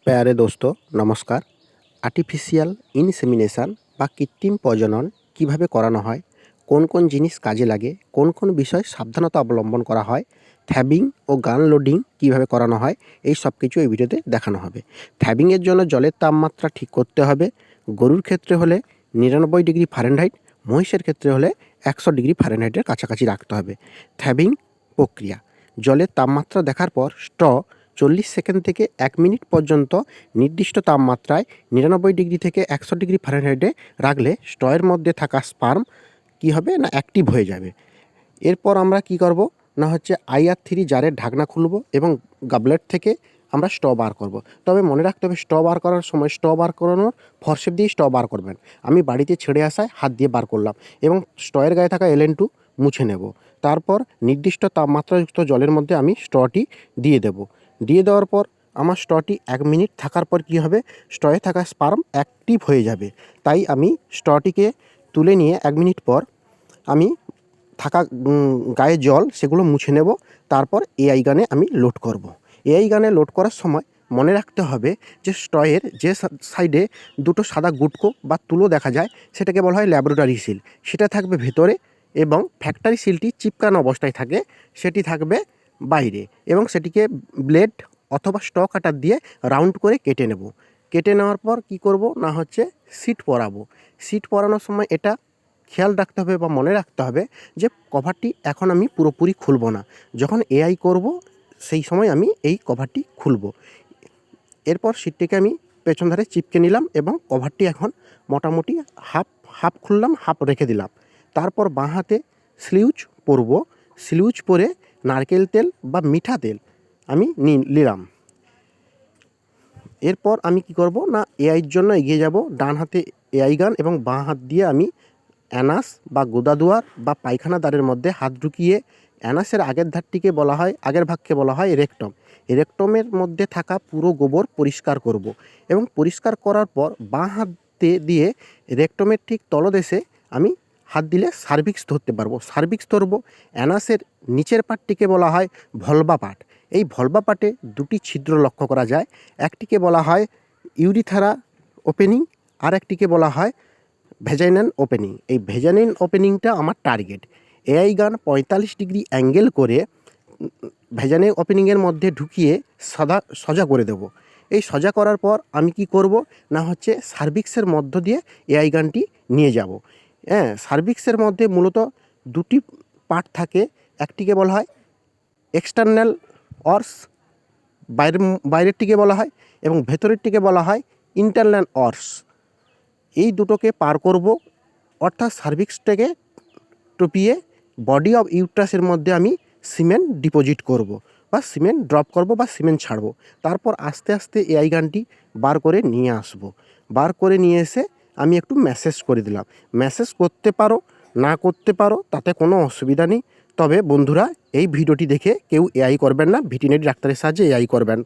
প্যারে দোস্ত নমস্কার। আর্টিফিশিয়াল ইনসেমিনেশন বা কৃত্রিম প্রজনন কিভাবে করানো হয়, কোন কোন জিনিস কাজে লাগে, কোন কোন বিষয় সাবধানতা অবলম্বন করা হয়, থ্যাবিং ও গান লোডিং কিভাবে করানো হয়, এই সব কিছু এই ভিডিওতে দেখানো হবে। থ্যাবিংয়ের জন্য জলের তাপমাত্রা ঠিক করতে হবে। গরুর ক্ষেত্রে হলে 99 ডিগ্রি ফারেনহাইট, মহিষের ক্ষেত্রে হলে 100 ডিগ্রি ফারেনহাইটের কাছাকাছি রাখতে হবে। থ্যাবিং প্রক্রিয়া: জলের তাপমাত্রা দেখার পর স্ট্র 40 সেকেন্ড থেকে 1 মিনিট পর্যন্ত নির্দিষ্ট তাপমাত্রায় 99 ডিগ্রি থেকে 100 ডিগ্রি ফারেনহাইটে রাখলে স্ট্রয়ের মধ্যে থাকা স্পার্ম কী হবে না অ্যাক্টিভ হয়ে যাবে। এরপর আমরা কি করব না হচ্ছে IR3 জারের ঢাকনা খুলব এবং গাবলেট থেকে আমরা স্ট্র বার করব। তবে মনে রাখতে হবে স্ট্র বার করার সময় স্ট্র বার করানোর ফরসেপ দিয়ে স্ট্র বার করবেন। আমি বাড়িতে ছেড়ে আসায় হাত দিয়ে বার করলাম এবং স্ট্রয়ের গায়ে থাকা LN2 মুছে নেব। তারপর নির্দিষ্ট তাপমাত্রাযুক্ত জলের মধ্যে আমি স্ট্রটি দিয়ে দেব। দিয়ে দেওয়ার পর আমার স্ট্রটি 1 মিনিট থাকার পর কী হবে, স্ট্রয়ে থাকা স্পার্ম অ্যাক্টিভ হয়ে যাবে। তাই আমি স্ট্রটিকে তুলে নিয়ে 1 মিনিট পর আমি থাকা গায়ে জল সেগুলো মুছে নেব। তারপর AI গানে আমি লোড করব। AI গানে লোড করার সময় মনে রাখতে হবে যে স্ট্রয়ের যে সাইডে দুটো সাদা গুটকো বা তুলো দেখা যায় সেটাকে বলা হয় ল্যাবরেটরি সিল, সেটা থাকবে ভেতরে এবং ফ্যাক্টরি সিলটি চিপকানো অবস্থায় থাকে সেটি থাকবে বাইরে এবং সেটিকে ব্লেড অথবা স্ট্র কাটার দিয়ে রাউন্ড করে কেটে নেব। কেটে নেওয়ার পর কি করব না হচ্ছে সিট পরাবো। সিট পরানোর সময় এটা খেয়াল রাখতে হবে বা মনে রাখতে হবে যে কভারটি এখন আমি পুরোপুরি খুলব না, যখন AI করব সেই সময় আমি এই কভারটি খুলব। এরপর সিটটিকে আমি পেছন ধারে চিপকে নিলাম এবং কভারটি এখন মোটামুটি হাফ খুললাম, হাফ রেখে দিলাম। তারপর বাঁ হাতে স্লিউজ পরব। স্লিউজ পরে নারকেল তেল বা মিঠা তেল আমি নিলাম। এরপর আমি কি করব না AIর জন্য এগিয়ে যাব। ডান হাতে AI গান এবং বাঁ হাত দিয়ে আমি অ্যানাস বা গোদাদুয়ার বা পায়খানা দ্বারের মধ্যে হাত ঢুকিয়ে অ্যানাসের আগের ধারটিকে বলা হয়, আগের ভাগকে বলা হয় রেকটম। রেকটমের মধ্যে থাকা পুরো গোবর পরিষ্কার করব এবং পরিষ্কার করার পর বাঁ হাতে দিয়ে রেকটমের ঠিক তলদেশে আমি হাত দিলে সার্ভিক্স ধরতে পারবো। সার্ভিক্স ধরবো। অ্যানাসের নিচের পার্টটিকে বলা হয় ভলভা পার্ট। এই ভলভা পার্টে দুটি ছিদ্র লক্ষ্য করা যায়। একটিকে বলা হয় ইউরিথারা ওপেনিং, আর একটিকে বলা হয় ভেজাইনাল ওপেনিং। এই ভেজাইনাল ওপেনিংটা আমার টার্গেট। AI গান 45 ডিগ্রি অ্যাঙ্গেল করে ভেজাইনাল ওপেনিংয়ের মধ্যে ঢুকিয়ে সোজা করে দেব। এই সোজা করার পর আমি কি করব না হচ্ছে সার্ভিক্সের মধ্য দিয়ে AI গানটি নিয়ে যাব। হ্যাঁ, সার্ভিক্সের মধ্যে মূলত দুটি পার্ট থাকে। একটিকে বলা হয় এক্সটার্নাল অর্স, বাইরেরটিকে বলা হয়, এবং ভেতরেরটিকে বলা হয় ইন্টারনাল অর্স। এই দুটোকে পার করব, অর্থাৎ সার্ভিক্সটাকে টপিয়ে বডি অফ ইউট্রাসের মধ্যে আমি সিমেন্ট ডিপোজিট করব বা সিমেন্ট ড্রপ করব বা সিমেন্ট ছাড়ব। তারপর আস্তে আস্তে AI গানটি বার করে নিয়ে আসব। বার করে নিয়ে এসে আমি একটু ম্যাসেজ করে দিলাম। ম্যাসেজ করতে পারো না করতে পারো তাতে কোনো অসুবিধা নেই। তবে বন্ধুরা এই ভিডিওটি দেখে কেউ AI করবেন না, ভেটেরিনারি ডাক্তারের সাহায্যে AI করবেন।